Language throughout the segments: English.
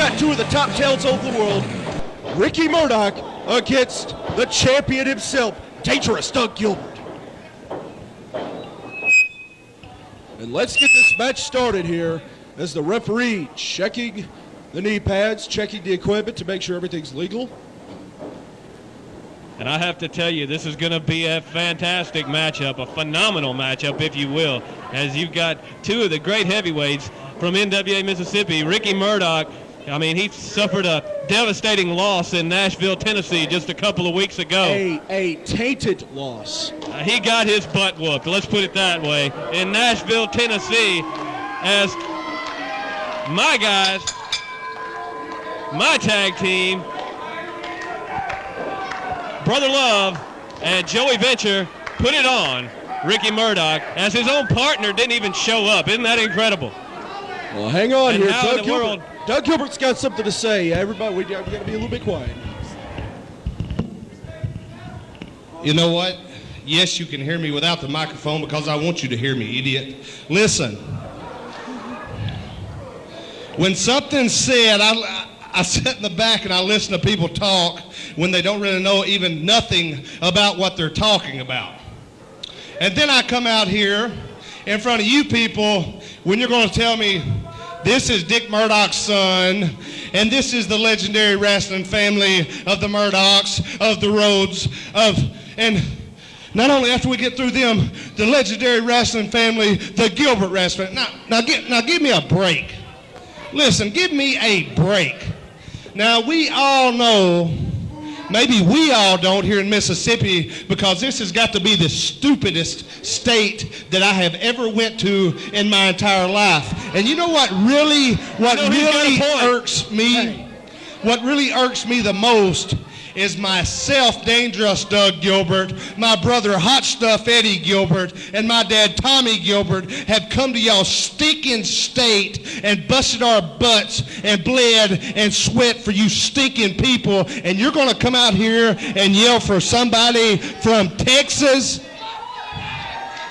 got two of the top talents of the world. Ricky Murdock against the champion himself, Dangerous Doug Gilbert. And let's get this match started here as the referee checking the knee pads, checking the equipment to make sure everything's legal. And I have to tell you, this is going to be a fantastic matchup, a phenomenal matchup, if you will, as you've got two of the great heavyweights from NWA Mississippi. Ricky Murdock, I mean, he suffered a devastating loss in Nashville, Tennessee just a couple of weeks ago. A tainted loss. He got his butt whooped, let's put it that way, in Nashville, Tennessee, as my guys, my tag team, Brother Love and Joey Venture, put it on Ricky Murdock as his own partner didn't even show up. Isn't that incredible? Well, hang on and here, how Doug in the Gilbert. world? Doug Gilbert's got something to say. Everybody, we got to be a little bit quiet. You know what? Yes, you can hear me without the microphone because I want you to hear me, idiot. Listen. When something's said, I sit in the back and I listen to people talk when they don't really know even nothing about what they're talking about. And then I come out here in front of you people when you're going to tell me this is Dick Murdoch's son, and this is the legendary wrestling family of the Murdocks, of the Rhodes, and not only after we get through them, the legendary wrestling family, the Gilbert wrestling. Now give me a break. Listen, give me a break. Now, we all know, maybe we all don't here in Mississippi, because this has got to be the stupidest state that I have ever went to in my entire life. And you know what really irks me? Hey. What really irks me the most is myself, Dangerous Doug Gilbert, my brother Hot Stuff Eddie Gilbert, and my dad Tommy Gilbert have come to y'all stinking state and busted our butts and bled and sweat for you stinking people, and you're going to come out here and yell for somebody from Texas?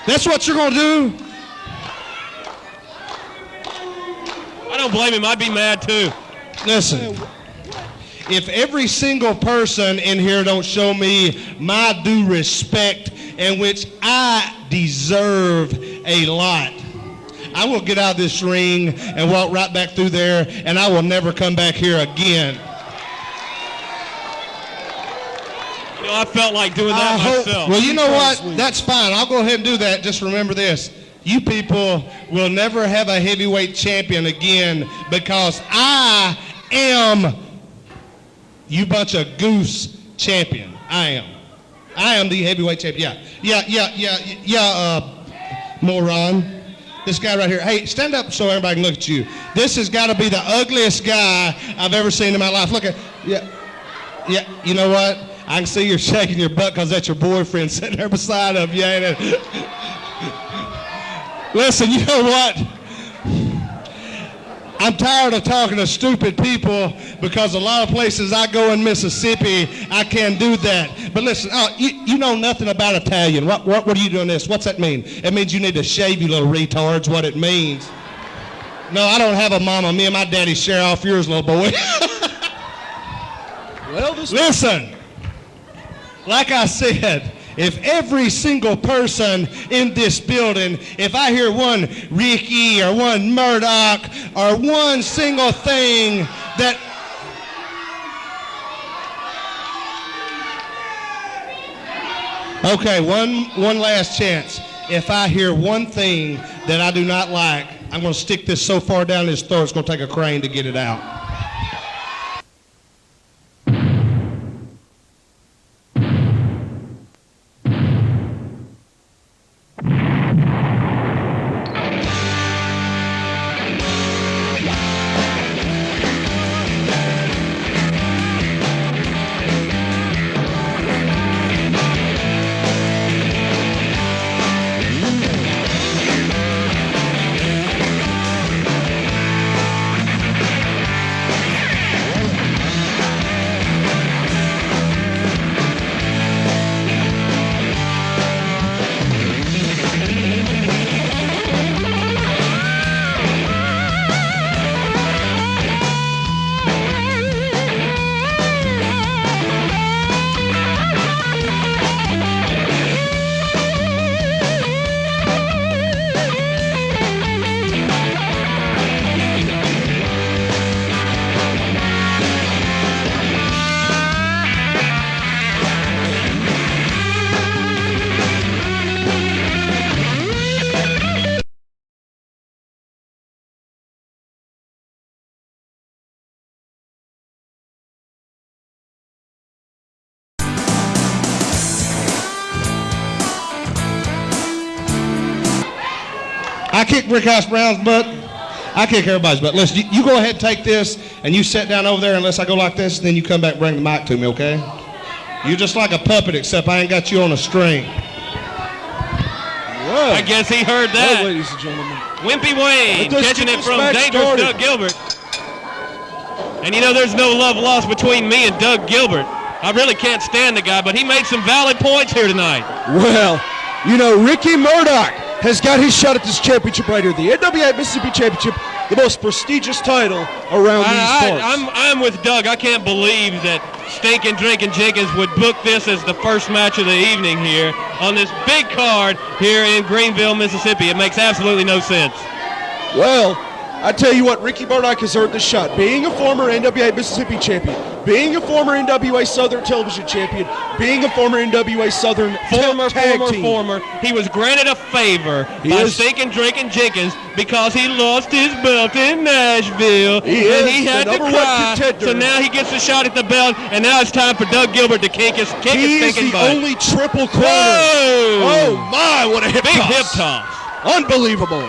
That's what you're going to do? I don't blame him. I'd be mad too. Listen. If every single person in here don't show me my due respect, in which I deserve a lot, I will get out of this ring and walk right back through there, and I will never come back here again. You know, I felt like doing that myself. Well, you know what? That's fine. I'll go ahead and do that. Just remember this. You people will never have a heavyweight champion again, because I am, you bunch of goose, champion. I am the heavyweight champion. Yeah, moron. This guy right here. Hey, stand up so everybody can look at you. This has got to be the ugliest guy I've ever seen in my life. Look at, yeah, you know what? I can see you're shaking your butt because that's your boyfriend sitting there beside him. Yeah. Listen, you know what? I'm tired of talking to stupid people, because a lot of places I go in Mississippi, I can't do that. But listen, you know nothing about Italian. What are you doing this? What's that mean? It means you need to shave, you little retards, what it means. No, I don't have a mama. Me and my daddy share off yours, little boy. Well, listen, like I said, if every single person in this building, if I hear one Ricky or one Murdock or one single thing that... Okay, one last chance. If I hear one thing that I do not like, I'm going to stick this so far down his throat, it's going to take a crane to get it out. I kick Rick House Brown's butt. I kick everybody's butt. Listen, you go ahead and take this, and you sit down over there unless I go like this, and then you come back and bring the mic to me, okay? You're just like a puppet, except I ain't got you on a string. Whoa. I guess he heard that. Well, ladies and gentlemen. Wimpy Wayne Let us catching get it this from match dangerous started. Doug Gilbert. And you know there's no love lost between me and Doug Gilbert. I really can't stand the guy, but he made some valid points here tonight. Well, you know, Ricky Murdock has got his shot at this championship right here. The NWA Mississippi Championship, the most prestigious title around these parts. I'm with Doug. I can't believe that Stinkin' Drinkin' Jenkins would book this as the first match of the evening here on this big card here in Greenville, Mississippi. It makes absolutely no sense. Well, I tell you what, Ricky Murdock has earned the shot. Being a former NWA Mississippi champion, being a former NWA Southern Television champion, being a former NWA Southern tag team. He was granted a favor by Stinkin' Drinkin' Jenkins because he lost his belt in Nashville. He had to cry. So now he gets a shot at the belt, and now it's time for Doug Gilbert to kick his stinking butt. He is the only triple crown. Whoa! Oh my, what a hip Big toss. hip toss. Unbelievable.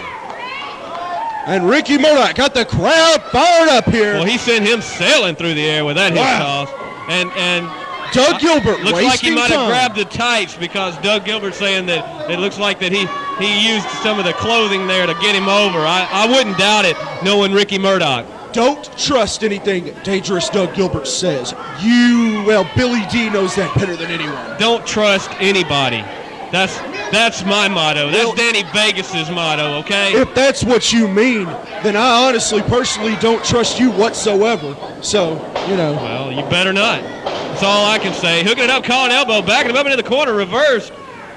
And Ricky Murdock got the crowd fired up here. Well, he sent him sailing through the air with that hip toss. And Doug Gilbert looks like he might have time. grabbed the tights because Doug Gilbert saying that it looks like that he used some of the clothing there to get him over. I wouldn't doubt it, knowing Ricky Murdock. Don't trust anything Dangerous Doug Gilbert says. Billy D knows that better than anyone. Don't trust anybody. That's my motto. That's Danny Vegas's motto, okay? If that's what you mean, then I honestly, personally don't trust you whatsoever. So, you know. Well, you better not. That's all I can say. Hooking it up, calling elbow, backing him up into the corner, reversed.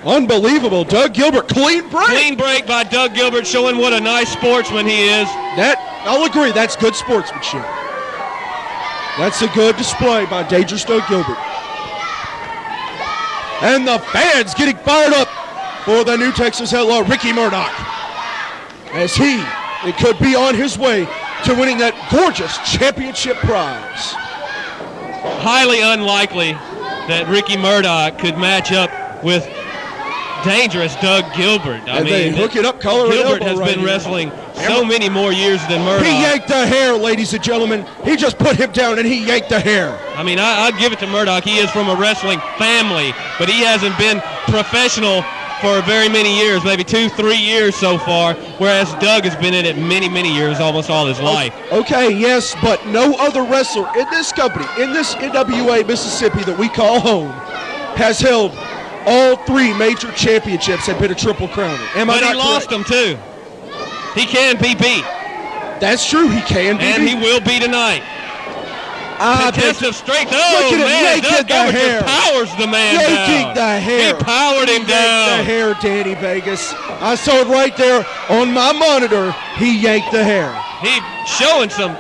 Unbelievable. Doug Gilbert, clean break. Clean break by Doug Gilbert, showing what a nice sportsman he is. I'll agree, that's good sportsmanship. That's a good display by Dangerous Doug Gilbert. And the fans getting fired up for the new Texas Outlaw, Ricky Murdock, as it could be on his way to winning that gorgeous championship prize. Highly unlikely that Ricky Murdock could match up with Dangerous Doug Gilbert. I mean, they hook it up, collar Gilbert and elbow has been wrestling so many more years than Murdock. He yanked the hair, ladies and gentlemen. He just put him down and he yanked the hair. I mean, I'll give it to Murdock. He is from a wrestling family, but he hasn't been professional for very many years, maybe 2-3 years so far, whereas Doug has been in it many, many years, almost all his life. Okay, yes, but no other wrestler in this company, in this NWA Mississippi that we call home, has held all 3 major championships and been a triple crowner. But he lost them too. He can be beat. That's true, he can be beat. And he will be tonight. Test of strength. Oh, man, Doug Gilbert just powers the man down. Yanking the hair. He powered him down. The hair, Danny Vegas. I saw it right there on my monitor. He yanked the hair. He showing some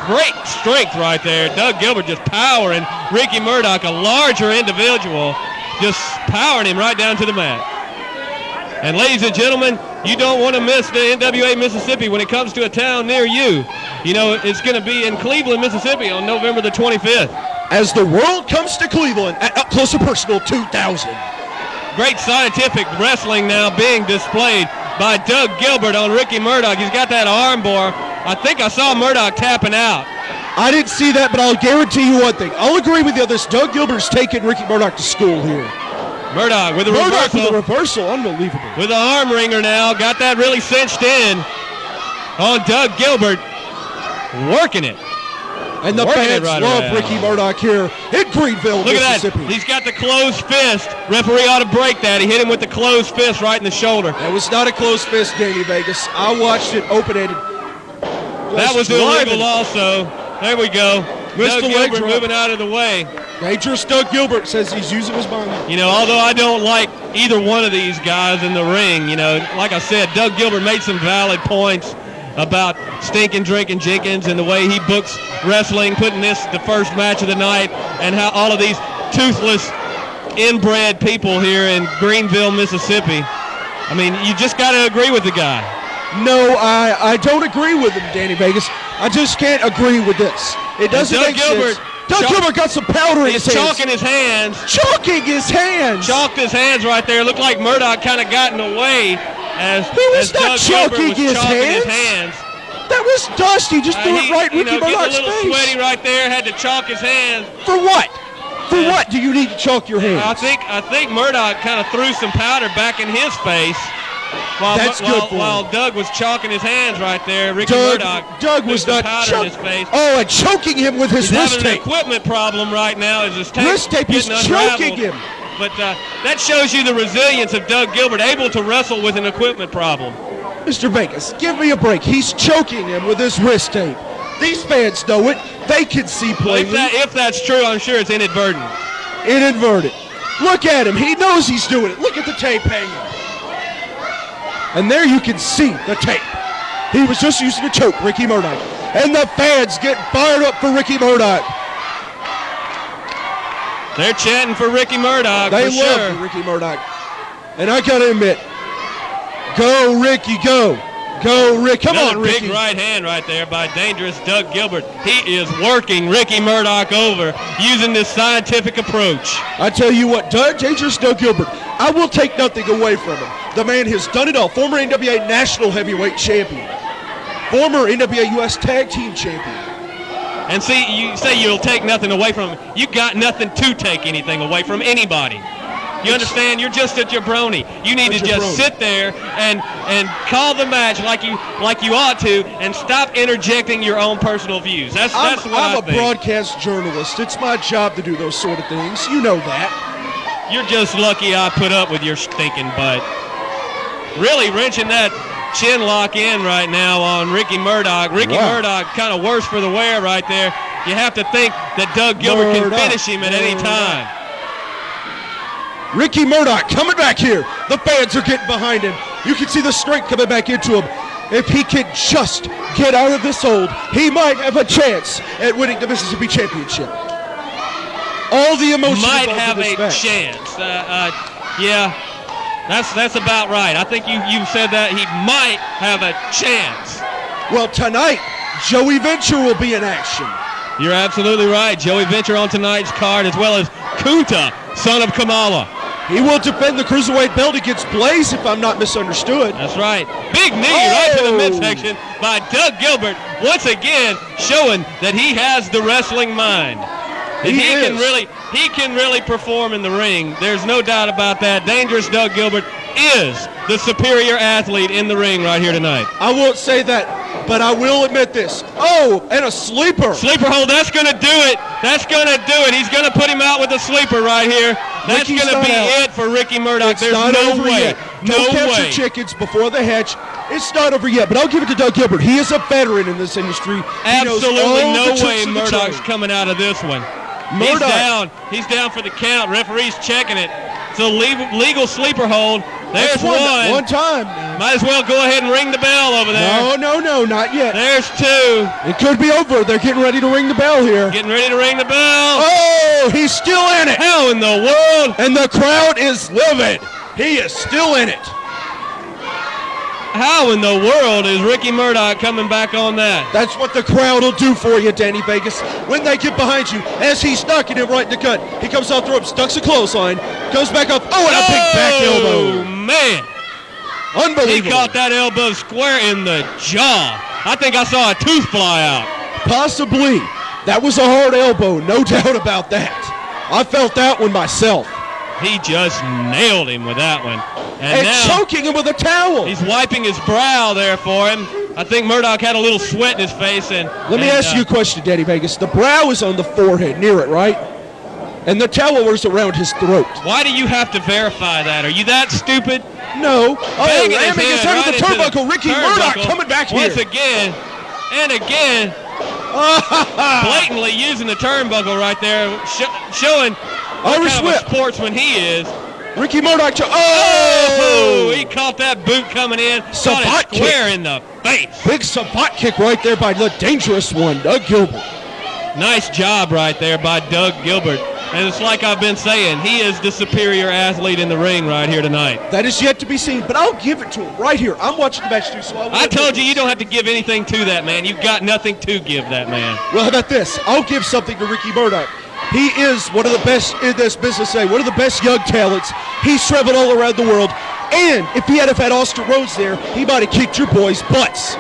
great strength right there. Doug Gilbert just powering Ricky Murdock, a larger individual, just powering him right down to the mat. And ladies and gentlemen, you don't want to miss the NWA Mississippi when it comes to a town near you. You know, it's going to be in Cleveland, Mississippi on November the 25th. As the world comes to Cleveland at Up Close and Personal 2000. Great scientific wrestling now being displayed by Doug Gilbert on Ricky Murdock. He's got that arm bar. I think I saw Murdock tapping out. I didn't see that, but I'll guarantee you one thing. I'll agree with you on this. Doug Gilbert's taking Ricky Murdock to school here. Murdock with a reversal. Unbelievable. With an arm wringer now. Got that really cinched in on Doug Gilbert. Working it. And the fans love Ricky Murdock here in Greenville, Mississippi. Look at that. He's got the closed fist. Referee ought to break that. He hit him with the closed fist right in the shoulder. That was not a closed fist, Danny Vegas. I watched it open-ended. That was illegal also. There we go. Doug Gilbert moving out of the way. Dangerous Doug Gilbert says he's using his mind. You know, although I don't like either one of these guys in the ring, you know, like I said, Doug Gilbert made some valid points about Stinkin' Drinkin' Jenkins and the way he books wrestling, putting this the first match of the night, and how all of these toothless, inbred people here in Greenville, Mississippi. I mean, you just got to agree with the guy. No, I don't agree with him, Danny Vegas. I just can't agree with this. It doesn't make sense. Doug Gilbert got some powder in his hands. He's chalking his hands. Chalking his hands. Chalked his hands right there. Looked like Murdock kind of got in the way. as not Doug Gilbert choking was his chalking his hands. hands. That was dust. He just threw it right in Ricky Murdock's getting a little face. sweaty right there, had to chalk his hands. For what? For what do you need to chalk your hands? I think Murdock kind of threw some powder back in his face while Doug was chalking his hands right there. Doug was not powder in his face. Oh, and choking him with his wrist having tape. An equipment problem right now as his tape Wrist tape is choking him. But that shows you the resilience of Doug Gilbert, able to wrestle with an equipment problem. Mr. Vegas, give me a break. He's choking him with his wrist tape. These fans know it. They can see plainly. If that's true, I'm sure it's inadvertent. Inadvertent. Look at him. He knows he's doing it. Look at the tape hanging. And there you can see the tape. He was just using to choke Ricky Murdock. And the fans get fired up for Ricky Murdock. They're chanting for Ricky Murdock. They love Ricky Murdock. And I got to admit, go, Ricky, go. Go, Rick. Come on, Ricky. Big right hand right there by dangerous Doug Gilbert. He is working Ricky Murdock over using this scientific approach. I tell you what, dangerous Doug Gilbert, I will take nothing away from him. The man has done it all. Former NWA National Heavyweight Champion. Former NWA U.S. Tag Team Champion. And see, you say you'll take nothing away from him. You got nothing to take anything away from anybody. You understand? You're just a jabroni. You need to just sit there and call the match like you ought to, and stop interjecting your own personal views. That's what I think. I'm a broadcast journalist. It's my job to do those sort of things. You know that. You're just lucky I put up with your stinking butt. Really wrenching that chin lock in right now on Ricky Murdock. Ricky Murdock kind of worse for the wear right there. You have to think that Doug Gilbert can finish him at any time. Ricky Murdock coming back here. The fans are getting behind him. You can see the strength coming back into him. If he can just get out of this hold, he might have a chance at winning the Mississippi Championship. All the emotion might have a chance. Yeah, that's about right. I think you said that he might have a chance. Well, tonight, Joey Venture will be in action. You're absolutely right. Joey Venture on tonight's card, as well as Kunta, son of Kamala. He will defend the Cruiserweight belt against Blaze, if I'm not misunderstood. That's right. Big knee right to the midsection by Doug Gilbert, once again showing that he has the wrestling mind. And he can really perform in the ring. There's no doubt about that. Dangerous Doug Gilbert is the superior athlete in the ring right here tonight. I won't say that, but I will admit this. Oh, and a sleeper. Sleeper hold, that's going to do it. That's going to do it. He's going to put him out with a sleeper right here. That's going to be it for Ricky Murdock. There's no way. No capture chickens before they hatch. It's not over yet, but I'll give it to Doug Gilbert. He is a veteran in this industry. Absolutely no way Murdock's coming out of this one. Murdock. He's down for the count. Referee's checking it. It's a legal sleeper hold. There's one. One time. Might as well go ahead and ring the bell over there. No, not yet. There's two. It could be over. They're getting ready to ring the bell here. Getting ready to ring the bell. Oh, he's still in it. How in the world? And the crowd is livid. He is still in it. How in the world is Ricky Murdock coming back on that? That's what the crowd will do for you, Danny Vegas. When they get behind you, as he's knocking him right in the gut, he comes off the rope, ducks a clothesline, goes back up. Oh, and a big back elbow. Oh, man. Unbelievable. He caught that elbow square in the jaw. I think I saw a tooth fly out. Possibly. That was a hard elbow, no doubt about that. I felt that one myself. He just nailed him with that one. And now, choking him with a towel. He's wiping his brow there for him. I think Murdock had a little sweat in his face. Let me ask you a question, Danny Vegas. The brow is on the forehead, near it, right? And the towel was around his throat. Why do you have to verify that? Are you that stupid? No. Oh, ramming his head into the turnbuckle. Ricky Murdock coming back here. Once again and again. Blatantly using the turnbuckle right there, showing what kind of a sportsman he is. Ricky Murdock. Oh! He caught that boot coming in. Caught it square in the face. Big savate kick right there by the dangerous one, Doug Gilbert. Nice job right there by Doug Gilbert. And it's like I've been saying, he is the superior athlete in the ring right here tonight. That is yet to be seen, but I'll give it to him right here. I'm watching the match too, so I told you don't have to give anything to that man. You've got nothing to give that man. Well, how about this? I'll give something to Ricky Murdock. He is one of the best in this business today, one of the best young talents. He's traveled all around the world. And if he had have had Austin Rhodes there, he might have kicked your boys' butts.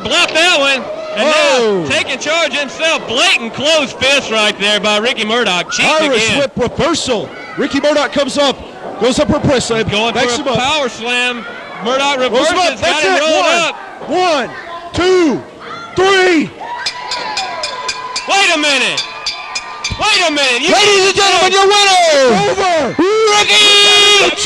Blocked that one. And now taking charge himself. Blatant closed fist right there by Ricky Murdock. Cheating Irish again. whip reversal. Ricky Murdock comes up, goes up for a press slam. Going backs for him a up. power slam. Murdock Rolls him reverses. up. Got That's him it. rolled up. 1, 2, 3. Wait a minute. Ladies and gentlemen, your winner. Over. Ricky Murdock.